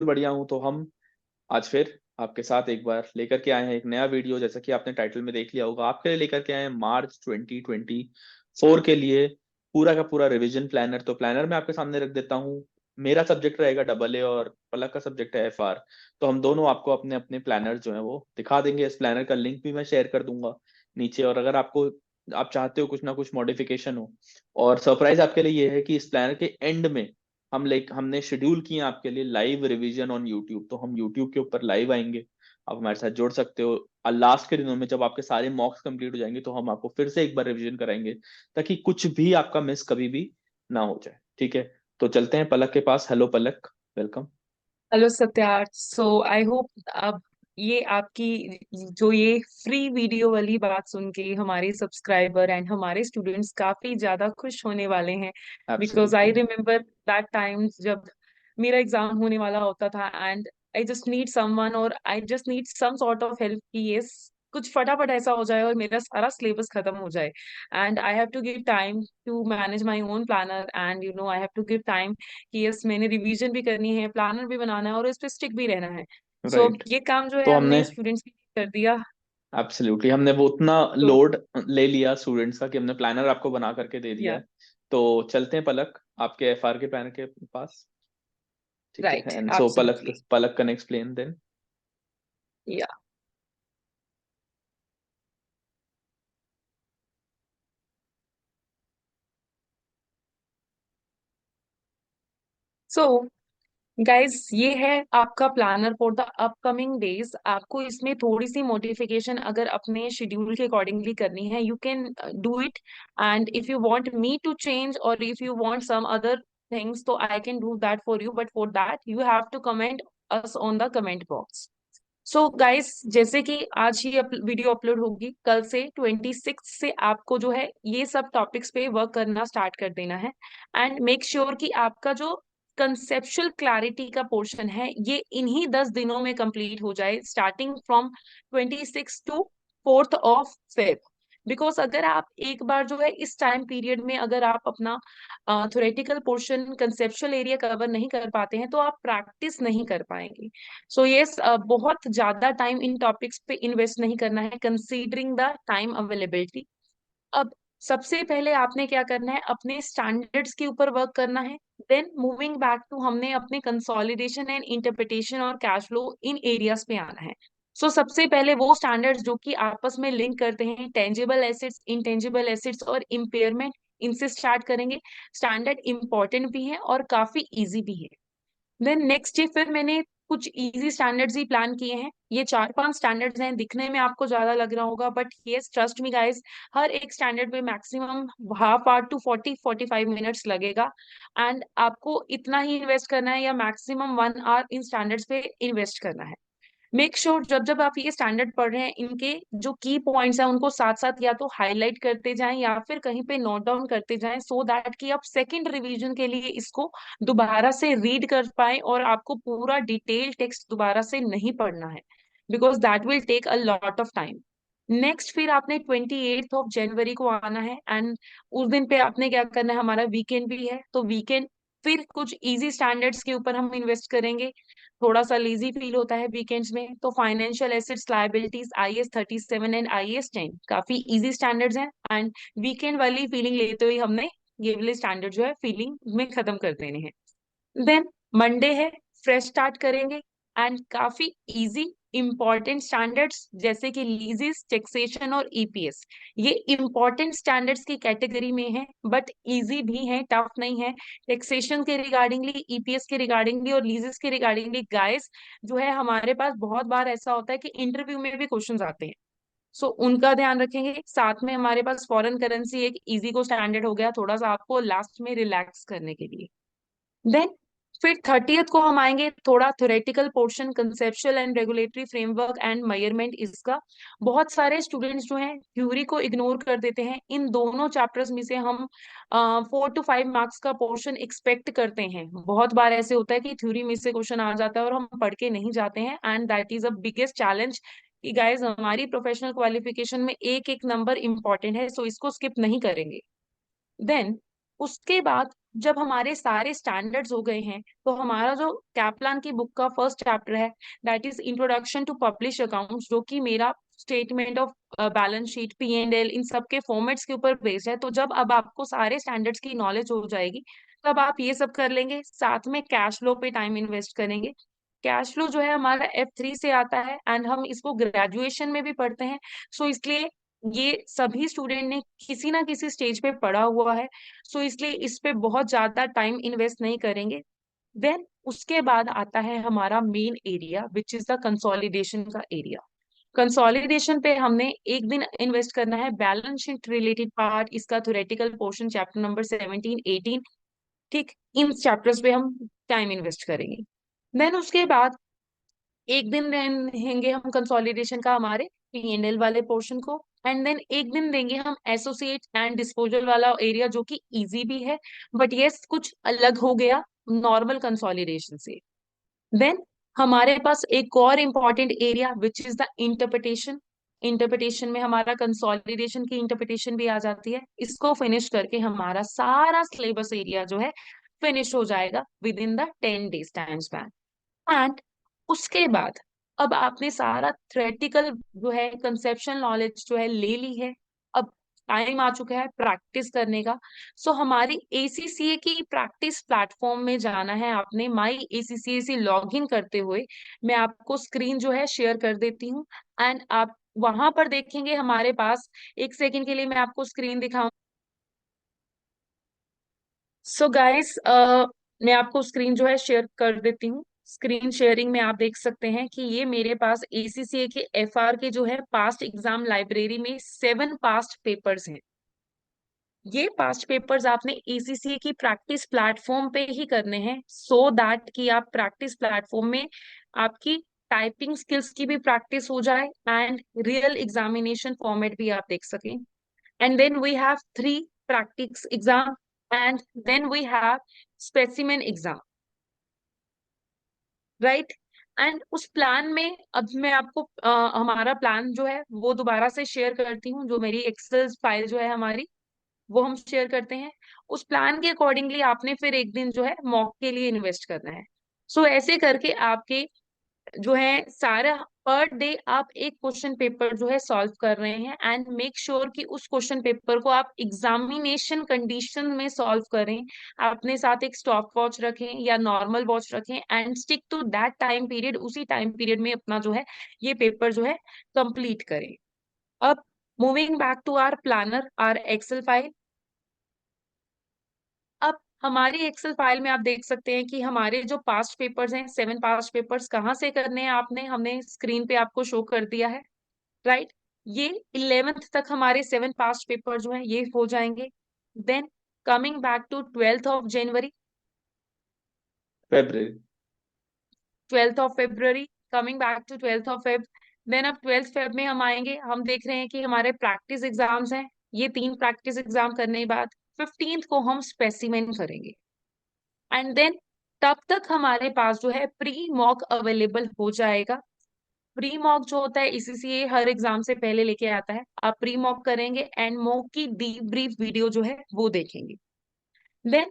बढ़िया हूँ। तो हम आज फिर आपके साथ एक बार लेकर के आए हैं एक नया वीडियो। जैसा कि आपने टाइटल में देख लिया होगा, आपके लिए लेकर के आए हैं मार्च 2024 के लिए पूरा का पूरा रिवीजन प्लानर। तो प्लानर मैं आपके सामने रख देता हूँ। मेरा सब्जेक्ट रहेगा डबल ए और पलक का सब्जेक्ट है एफआर। तो हम दोनों आपको अपने अपने प्लानर जो है वो दिखा देंगे। इस प्लानर का लिंक भी मैं शेयर कर दूंगा नीचे। और अगर आपको आप चाहते हो कुछ ना कुछ मॉडिफिकेशन हो, और सरप्राइज आपके लिए ये है कि इस प्लानर के एंड में हमने शेड्यूल किया आपके लिए लाइव रिवीजन ऑन यूट्यूब। तो हम यूट्यूब के ऊपर लाइव आएंगे, आप हमारे साथ जुड़ सकते हो। और लास्ट के दिनों में जब आपके सारे मॉक्स कंप्लीट हो जाएंगे तो हम आपको फिर से एक बार रिवीजन कराएंगे, ताकि कुछ भी आपका मिस कभी भी ना हो जाए। ठीक है, तो चलते हैं पलक के पास। Hello Palak, welcome. Hello Satyarth. So I hope अब ये आपकी जो ये फ्री वीडियो वाली बात सुन के हमारे सब्सक्राइबर एंड हमारे स्टूडेंट्स काफी ज्यादा खुश होने वाले हैं। Because I absolutely. Remember that times जब मेरा एग्जाम होने वाला होता था and I just need someone और I just need some sort of help कि ये कुछ फटाफट ऐसा हो जाए और मेरा सारा सिलेबस खत्म हो जाए। And I have to give time to manage my own planner and I have to give time कि यस मैंने रिवीजन भी करनी है, प्लानर भी बनाना है और इस पे स्टिक भी रहना है। सो राइट। ये काम जो तो है हमने हमने स्टूडेंट्स के लिए कर दिया। एब्सोल्युटली हमने वो उतना तो लोड ले लिया स्टूडेंट्स का कि हमने प्लानर आपको बना करके दे दिया या है। तो चलते हैं पलक आपके एफआर के प्लानर के पास। ठीक है, right and so Palak absolutely Palak can explain then. Yeah. So guys ये है आपका planner for the upcoming days. आपको इसमें थोड़ी सी मॉडिफिकेशन अगर अपने शेड्यूल के अकॉर्डिंगली करनी है you can do it. And if you want me to change और if you want some other things तो I can do that for you, but for that you have to comment us on the comment box. So guys जैसे कि आज ही video upload होगी, कल से 26 से आपको जो है ये सब टॉपिक्स पे वर्क करना स्टार्ट कर देना है। एंड मेक श्योर कि आपका जो कंसेप्चुअल क्लैरिटी का पोर्शन है ये इन्हीं 10 दिनों में कंप्लीट हो जाए, starting from 26 to 4th of Feb। Because अगर आप एक बार जो है इस टाइम पीरियड में अगर आप अपना theoretical portion conceptual area cover नहीं कर पाते हैं तो आप प्रैक्टिस नहीं कर पाएंगे। सो यस बहुत ज्यादा टाइम इन टॉपिक्स पे इन्वेस्ट नहीं करना है कंसीडरिंग द टाइम अवेलेबिलिटी। अब सबसे पहले आपने क्या करना है, अपने स्टैंडर्ड्स के ऊपर वर्क करना है। देन मूविंग बैक टू हमने अपने कंसोलिडेशन एंड इंटरप्रिटेशन और कैश फ्लो इन एरियाज पे आना है। सो सबसे पहले वो स्टैंडर्ड्स जो कि आपस में लिंक करते हैं, टेंजिबल एसेट्स, इंटेंजिबल एसेट्स और इम्पेयरमेंट, इनसे स्टार्ट करेंगे। स्टैंडर्ड इंपॉर्टेंट भी है और काफी इजी भी है। देन नेक्स्ट डे फिर मैंने कुछ इजी स्टैंडर्ड्स ही प्लान किए हैं। ये 4-5 स्टैंडर्ड्स हैं, दिखने में आपको ज्यादा लग रहा होगा but yes trust me guys, हर एक स्टैंडर्ड पे maximum half hour to 40-45 minutes लगेगा। एंड आपको इतना ही इन्वेस्ट करना है या मैक्सिमम 1 आवर इन स्टैंडर्ड्स पे इन्वेस्ट करना है। मेक श्योर जब जब आप ये स्टैंडर्ड पढ़ रहे हैं इनके जो की पॉइंट्स हैं उनको साथ साथ या तो हाईलाइट करते जाएं या फिर कहीं पे नोट डाउन करते जाएं, सो दैट कि आप सेकंड रिवीजन के लिए इसको दोबारा से रीड कर पाए और आपको पूरा डिटेल टेक्स्ट दोबारा से नहीं पढ़ना है, because that will take a lot of time. Next फिर आपने 28 जनवरी को आना है एंड उस दिन पे आपने क्या करना है, हमारा वीकेंड भी है तो वीकेंड फिर कुछ इजी स्टैंडर्ड्स के ऊपर हम इन्वेस्ट करेंगे। थोड़ा सा लेजी फील होता है वीकेंड्स में तो financial assets liabilities IAS 37 and IAS 10 काफी इजी स्टैंडर्ड्स हैं एंड वीकेंड वाली फीलिंग लेते हुए हमने ये वाले स्टैंडर्ड जो है फीलिंग में खत्म कर देने हैं। देन मंडे है, फ्रेश स्टार्ट करेंगे एंड काफी इजी इंपॉर्टेंट स्टैंडर्ड्स जैसे कि लीजेस, टैक्सेशन और ईपीएस, ये इंपॉर्टेंट स्टैंडर्ड्स की कैटेगरी में है बट इजी भी है, टफ नहीं है। टैक्सेशन के रिगार्डिंगली, ईपीएस के रिगार्डिंगली और लीजेस के रिगार्डिंगली गाइस जो है हमारे पास बहुत बार ऐसा होता है कि इंटरव्यू में भी क्वेश्चंस आते हैं। सो उनका ध्यान रखेंगे। साथ में हमारे पास फॉरेन करेंसी एक इजी को स्टैंडर्ड हो गया थोड़ा सा आपको लास्ट में रिलैक्स करने के लिए। देन फिर 30th को हम आएंगे, थोड़ा theoretical portion conceptual and regulatory framework and measurement इसका। बहुत सारे स्टूडेंट्स जो हैं थ्योरी को इग्नोर कर देते हैं, इन दोनों चैप्टर्स में से हम 4 to 5 मार्क्स का पोर्शन एक्सपेक्ट करते हैं। बहुत बार ऐसे होता है कि थ्योरी में से क्वेश्चन आ जाता है और हम पढ़ के नहीं जाते हैं and that is a biggest challenge कि गाइज हमारी प्रोफेशनल क्वालिफिकेशन में एक एक नंबर इंपॉर्टेंट है, सो इसको स्किप नहीं करेंगे। देन उसके बाद जब हमारे सारे स्टैंडर्ड्स हो गए हैं, तो हमारा जो कैपलान की बुक का फर्स्ट चैप्टर है, that is introduction to publish accounts, जो कि मेरा statement of balance sheet, P&L, इन सब के फॉर्मेट्स के ऊपर बेस्ड है। तो जब अब आपको सारे स्टैंडर्ड्स की नॉलेज हो जाएगी, तब आप ये सब कर लेंगे। साथ में कैश फ्लो पे टाइम इन्वेस्ट करेंगे। कैश फ्लो जो है हमारा F3 से आता है, एंड हम इसको ग्रेजुएशन में भी पढ़ते हैं। सो इसलिए ये सभी स्टूडेंट ने किसी ना किसी स्टेज पे पढ़ा हुआ है। सो इसलिए इस पे बहुत ज्यादा टाइम इन्वेस्ट नहीं करेंगे। देन उसके बाद आता है हमारा main area, which is the consolidation का एरिया। कंसोलिडेशन पे हमने एक दिन इन्वेस्ट करना है। बैलेंस शीट रिलेटेड पार्ट, इसका थ्योरेटिकल पोर्शन चैप्टर नंबर 17, 18, ठीक, इन चैप्टर्स पे हम टाइम इन्वेस्ट करेंगे। देन उसके बाद एक दिन रहेंगे हम कंसोलिडेशन का हमारे P&L वाले पोर्शन को, एंड देन एक दिन देंगे हम एसोसिएट एंड डिस्पोजल वाला एरिया, जो कि इजी भी है, बट यस कुछ अलग हो गया नॉर्मल कंसोलिडेशन से। देन हमारे पास एक और important area which is the interpretation. Interpretation में हमारा कंसोलिडेशन की इंटरप्रिटेशन भी आ जाती है। इसको फिनिश करके हमारा सारा सिलेबस एरिया जो है फिनिश हो जाएगा with in the 10 days time span. And उसके बाद अब आपने सारा थ्योरेटिकल जो है कंसेप्शन नॉलेज जो है ले ली है। अब टाइम आ चुका है प्रैक्टिस करने का। सो हमारी ACCA की प्रैक्टिस प्लेटफॉर्म में जाना है आपने। माई ACCA से लॉग इन करते हुए मैं आपको स्क्रीन जो है शेयर कर देती हूँ, एंड आप वहां पर देखेंगे हमारे पास, एक सेकंड के लिए मैं आपको स्क्रीन दिखाऊं। सो गाइस, मैं आपको स्क्रीन जो है शेयर कर देती हूँ। स्क्रीन शेयरिंग में आप देख सकते हैं कि ये मेरे पास ACCA के FR के जो है पास्ट एग्जाम लाइब्रेरी में 7 पास्ट पेपर्स हैं। ये पास्ट पेपर्स आपने ACCA की प्रैक्टिस प्लेटफॉर्म पे ही करने हैं, सो दैट कि आप प्रैक्टिस प्लेटफॉर्म में आपकी टाइपिंग स्किल्स की भी प्रैक्टिस हो जाए, एंड रियल एग्जामिनेशन फॉर्मेट भी आप देख सकें। And then we have 3 practice exam, and then we have specimen exam, right? And उस प्लान में अब मैं आपको हमारा प्लान जो है वो दोबारा से शेयर करती हूँ। जो मेरी एक्सेल फाइल जो है हमारी, वो हम शेयर करते हैं। उस प्लान के अकॉर्डिंगली आपने फिर एक दिन जो है मॉक के लिए इन्वेस्ट करना है। सो ऐसे करके आपके जो है सारा पर डे आप एक क्वेश्चन पेपर जो है सॉल्व कर रहे हैं, एंड मेक श्योर कि उस क्वेश्चन पेपर को आप एग्जामिनेशन कंडीशन में सॉल्व करें। अपने साथ एक स्टॉप वॉच रखें या नॉर्मल वॉच रखें, and stick to that time period. उसी टाइम पीरियड में अपना जो है ये पेपर जो है कंप्लीट करें। अब moving back to our planner, our Excel file. अब हमारी एक्सेल फाइल में आप देख सकते हैं कि हमारे जो पास्ट पेपर्स हैं, 7 पास्ट पेपर्स कहाँ से करने हैं आपने, हमने स्क्रीन पे आपको शो कर दिया है, राइट? ये 11th तक हमारे 7 पास्ट पेपर जो हैं ये हो जाएंगे। Then coming back to 12th of January, February. 12th of February, coming back to 12th of Feb. Then अब 12th फेब में हम आएंगे, हम देख रहे हैं कि हमारे प्रैक्टिस एग्जाम्स हैं। ये 3 प्रैक्टिस एग्जाम करने के बाद 15th को हम स्पेसिमेन करेंगे, एंड देन तब तक हमारे पास जो है प्री मॉक अवेलेबल हो जाएगा। प्री मॉक जो होता है इसीलिए हर एग्जाम से पहले लेके आता है। आप प्री मॉक करेंगे एंड मॉक की डीब्रीफ वीडियो जो है वो देखेंगे। देन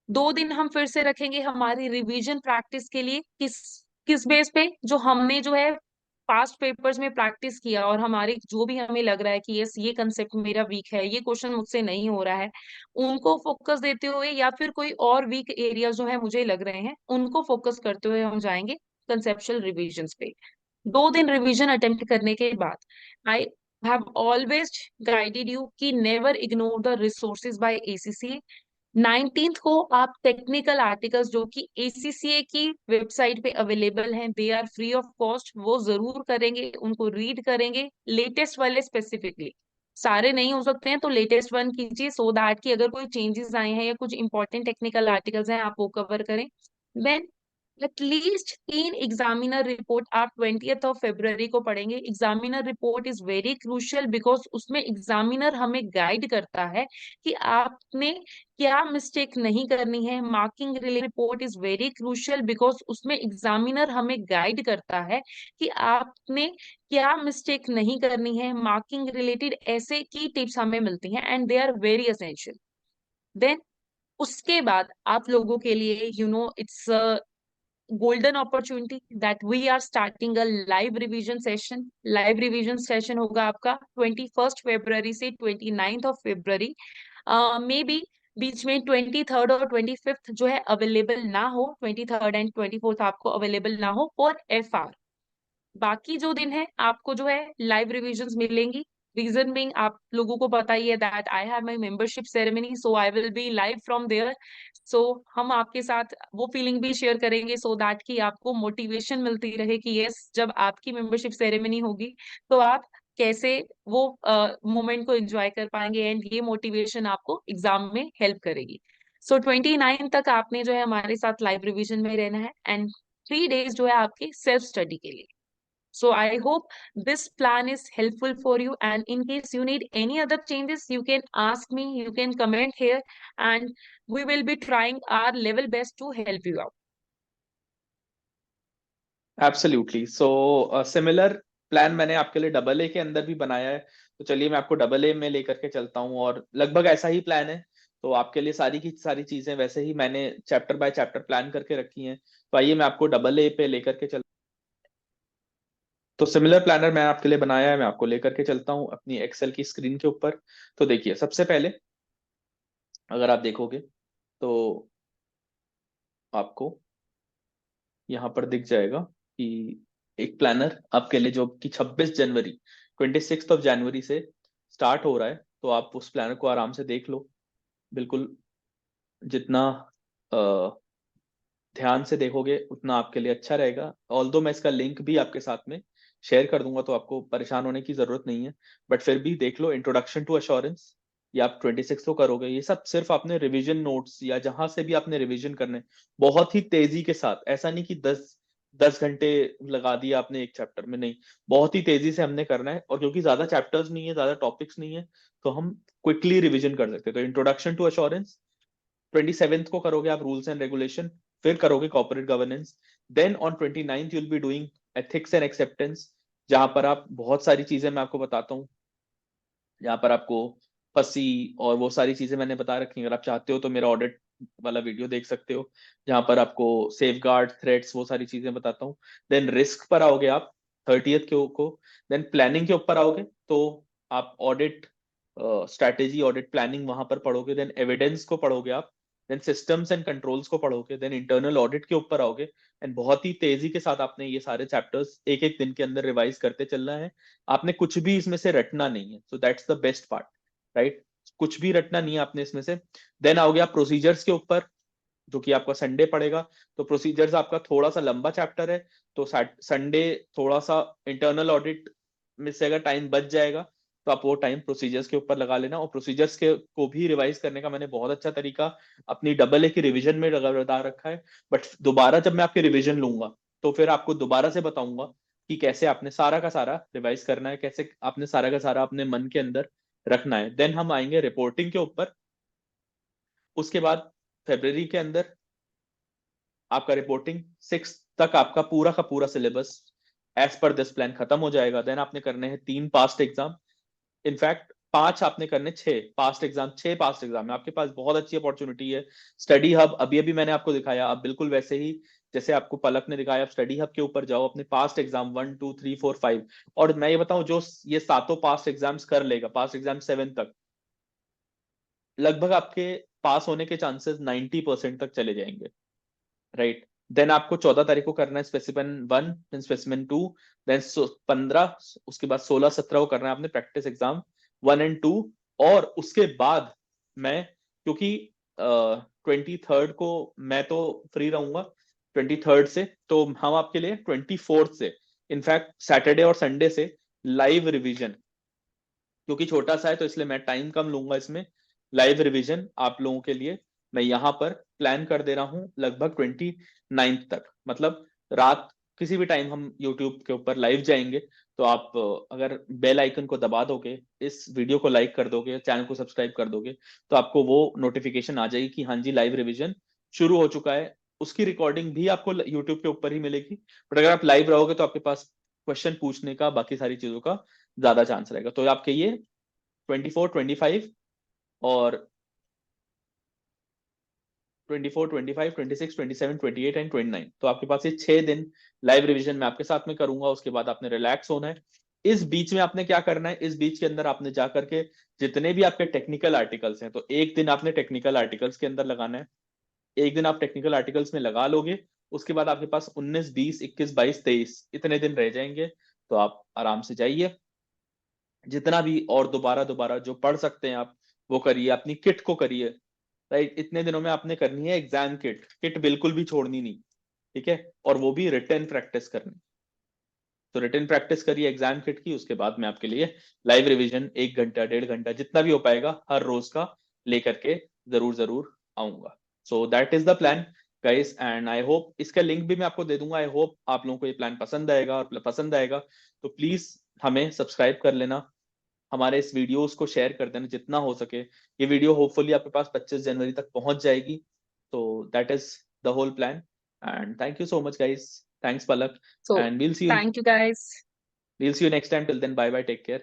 2 दिन हम फिर से रखेंगे हमारी रिवीजन प्रैक्टिस के लिए। किस किस बेस पे, जो हमने जो है पास्ट पेपर्स में प्रैक्टिस किया, और हमारे जो भी हमें लग रहा है कि यस ये कंसेप्ट मेरा वीक है, ये क्वेश्चन मुझसे नहीं हो रहा है, उनको फोकस देते हुए, या फिर कोई और वीक एरिया जो है मुझे लग रहे हैं उनको फोकस करते हुए हम जाएंगे कंसेप्चुअल रिविजन पे। 2 दिन रिवीजन अटेम्प्ट करने के बाद I have always guided you कि never ignore the resources by ACCA। 19th को आप टेक्निकल आर्टिकल्स जो कि ACCA की वेबसाइट पे अवेलेबल हैं, they are free of cost, वो जरूर करेंगे, उनको रीड करेंगे, लेटेस्ट वाले स्पेसिफिकली। सारे नहीं हो सकते हैं तो लेटेस्ट वन कीजिए, सो दैट कि अगर कोई चेंजेस आए हैं या कुछ इंपॉर्टेंट टेक्निकल आर्टिकल्स हैं आप वो कवर करें। देन एटलीस्ट 3 एग्जामिनर रिपोर्ट आप 20th ऑफ फेब्रुअरी को पढ़ेंगे। Examiner report is very crucial, because उसमें एग्जामिनर हमें गाइड करता है कि आपने क्या मिस्टेक नहीं करनी है। Marking related report is very crucial, because उसमें एग्जामिनर हमें गाइड करता है कि आपने क्या मिस्टेक नहीं करनी है। मार्किंग रिलेटेड ऐसे की टिप्स हमें मिलती हैं, and they are very essential. Then उसके बाद आप लोगों के लिए it's golden opportunity that we are starting a live revision session. Live revision session होगा आपका 21 फरवरी से 29 फरवरी। मे बी बीच में 23 और 25 जो है अवेलेबल ना हो, 23 एंड 24 आपको अवेलेबल ना हो फॉर FR। बाकी जो दिन है आपको जो है लाइव रिविजन्स मिलेंगी। रीजन बीइंग आप लोगों को पता ही है that I have my membership ceremony, so I will be live from there. सो हम आपके साथ वो फीलिंग भी शेयर करेंगे सो दैट कि आपको मोटिवेशन मिलती रहे कि यस, जब आपकी मेंबरशिप सेरेमनी होगी तो आप कैसे वो मोमेंट को एंजॉय कर पाएंगे, एंड ये मोटिवेशन आपको एग्जाम में हेल्प करेगी। सो 29 तक आपने जो है हमारे साथ लाइव रिविजन में रहना है, एंड 3 डेज जो है आपके सेल्फ स्टडी के लिए। So I hope this plan is helpful for you. And in case you need any other changes, you can ask me, you can comment here, and we will be trying our level best to help you out. Absolutely. So similar plan मैंने आपके लिए double A के अंदर भी बनाया है, तो चलिए मैं आपको डबल ए में लेकर के चलता हूँ, और लगभग ऐसा ही प्लान है। तो आपके लिए सारी की सारी चीजें वैसे ही मैंने चैप्टर बाय चैप्टर प्लान करके रखी हैं। तो आइए मैं आपको डबल ए पे लेकर के चल। तो सिमिलर प्लानर मैं आपके लिए बनाया है, मैं आपको लेकर के चलता हूँ अपनी एक्सेल की स्क्रीन के ऊपर। तो देखिए, सबसे पहले अगर आप देखोगे तो आपको यहाँ पर दिख जाएगा कि एक प्लानर आपके लिए जो कि 26 जनवरी, 26 जनवरी से स्टार्ट हो रहा है। तो आप उस प्लानर को आराम से देख लो, बिल्कुल जितना ध्यान से देखोगे उतना आपके लिए अच्छा रहेगा। ऑल्दो मैं इसका लिंक भी आपके साथ में शेयर कर दूंगा, तो आपको परेशान होने की जरूरत नहीं है, बट फिर भी देख लो। इंट्रोडक्शन टू अश्योरेंस, ये आप 26 को करोगे। ये सब सिर्फ आपने रिवीजन नोट्स या जहां से भी आपने रिवीजन करने, बहुत ही तेजी के साथ, ऐसा नहीं कि 10 10 घंटे लगा दिया आपने एक चैप्टर में, नहीं, बहुत ही तेजी से हमने करना है। और क्योंकि ज्यादा चैप्टर्स नहीं है, ज्यादा टॉपिक्स नहीं है, तो हम क्विकली रिवीजन कर सकते हैं। तो इंट्रोडक्शन टू अश्योरेंस 27th को करोगे आप, रूल्स एंड रेगुलेशन, फिर करोगे corporate governance. Then on 29th you will be doing ethics and acceptance, जहां पर आप बहुत सारी चीजें मैं आपको बताता हूँ, जहां पर आपको फंसी और वो सारी चीजें मैंने बता रखी हैं। अगर आप चाहते हो तो मेरा ऑडिट वाला वीडियो देख सकते हो, जहां पर आपको सेफ गार्ड, थ्रेट्स, वो सारी चीजें बताता हूँ। देन रिस्क पर आओगे आप 30th को। देन प्लानिंग के ऊपर आओगे तो आप ऑडिट स्ट्रैटेजी, ऑडिट प्लानिंग वहां पर पढ़ोगे। देन एविडेंस को पढ़ोगे आप। देन सिस्टम्स एंड कंट्रोल्स को पढ़ोगे। देन इंटरनल ऑडिट के ऊपर आओगे। एंड बहुत ही तेजी के साथ आपने ये सारे चैप्टर्स एक एक दिन के अंदर रिवाइज करते चलना है। आपने कुछ भी इसमें से रटना नहीं है, so that's the best part, right. कुछ भी रटना नहीं है आपने इसमें से। देन आओगे आप प्रोसीजर्स के ऊपर, जो कि आपका संडे पड़ेगा। तो प्रोसीजर्स आपका थोड़ा सा लंबा चैप्टर है, तो संडे थोड़ा सा इंटरनल ऑडिट में से अगर टाइम बच जाएगा तो आप वो टाइम प्रोसीजर्स के ऊपर लगा लेना। और प्रोसीजर्स के को भी रिवाइज करने का मैंने बहुत अच्छा तरीका अपनी डबल ए की रिवीजन में बता रखा है। बट दोबारा जब मैं आपकी रिवीजन लूंगा तो फिर आपको दोबारा से बताऊंगा कि कैसे आपने सारा का सारा रिवाइज करना है, कैसे आपने सारा का सारा अपने मन के अंदर रखना है। देन हम आएंगे रिपोर्टिंग के ऊपर। उसके बाद फेब्रवरी के अंदर आपका रिपोर्टिंग 6 तक आपका पूरा का पूरा syllabus as per this plan खत्म हो जाएगा। देन आपने करने हैं 3 पास्ट एग्जाम, इनफैक्ट 5 आपने करने, 6 पास्ट एग्जाम है आपके पास। बहुत अच्छी अपॉर्चुनिटी है। स्टडी हब अभी अभी मैंने आपको दिखाया, आप बिल्कुल वैसे ही जैसे आपको पलक ने दिखाया, आप स्टडी हब के ऊपर जाओ, अपने पास्ट एग्जाम 1 2 3 4 5। और मैं ये बताऊं, जो ये सातों पास्ट एग्जाम्स कर लेगा, पास्ट एग्जाम 7 तक, लगभग आपके पास होने के चांसेस 90% तक चले जाएंगे, राइट। देन आपको 14 तारीख को करना है स्पेसिमेन 1, देन स्पेसिमेन 2, देन 15, उसके बाद 16 17 को करना है आपने प्रैक्टिस एग्जाम 1 एंड 2। और उसके बाद मैं, क्योंकि 23rd को मैं तो फ्री रहूंगा, 23rd से, तो हम आपके लिए 24th से, इनफैक्ट सैटरडे और संडे से लाइव रिवीजन, क्योंकि छोटा सा है तो इसलिए मैं टाइम कम लूंगा इसमें। लाइव रिवीजन आप लोगों के लिए मैं यहाँ पर प्लान कर दे रहा हूँ लगभग 29th तक, मतलब रात किसी भी टाइम हम यूट्यूब के ऊपर लाइव जाएंगे। तो आप अगर बेल आइकन को दबा दोगे, इस वीडियो को लाइक कर दोगे, चैनल को सब्सक्राइब कर दोगे, तो आपको वो नोटिफिकेशन आ जाएगी कि हाँ जी लाइव रिवीजन शुरू हो चुका है। उसकी रिकॉर्डिंग भी आपको यूट्यूब के ऊपर ही मिलेगी, बट अगर आप लाइव रहोगे तो आपके पास क्वेश्चन पूछने का, बाकी सारी चीजों का ज्यादा चांस रहेगा। तो आपके ये 24 25 और 24, 25, 26, 27, 28 एंड 29। तो आपके पास ये 6 दिन लाइव रिवीजन मैं आपके साथ में करूंगा। उसके बाद आपने रिलैक्स होना है। इस बीच में आपने क्या करना है, इस बीच के अंदर आपने जा करके जितने भी आपके टेक्निकल आर्टिकल्स हैं, तो एक दिन आपने टेक्निकल आर्टिकल्स के अंदर लगाना है। एक दिन आप टेक्निकल आर्टिकल्स में लगा लोगे, उसके बाद आपके पास 19, 20, 21, 22, 23 इतने दिन रह जाएंगे। तो आप आराम से जाइए, जितना भी और दोबारा दोबारा जो पढ़ सकते हैं आप वो करिए, अपनी किट को करिए। राइट, इतने दिनों में आपने करनी है एग्जाम किट, किट बिल्कुल भी छोड़नी नहीं, ठीक है। और वो भी रिटन प्रैक्टिस करनी। तो रिटन प्रैक्टिस करिए एग्जाम किट की, उसके बाद मैं आपके लिए लाइव रिवीजन 1 घंटा 1.5 घंटा जितना भी हो पाएगा हर रोज का लेकर के जरूर जरूर आऊंगा। So that is the plan guys, and I hope इसका लिंक भी मैं आपको दे दूंगा। आई होप आप लोगों को ये प्लान पसंद आएगा, और पसंद आएगा तो प्लीज हमें सब्सक्राइब कर लेना, हमारे इस वीडियोस को शेयर कर देना जितना हो सके। ये वीडियो होपफुली आपके पास 25 जनवरी तक पहुंच जाएगी। तो that is the whole plan, and thank you so much guys. Thanks Palak, So and we'll thank you guys. see you next time. Till then, bye bye, take care.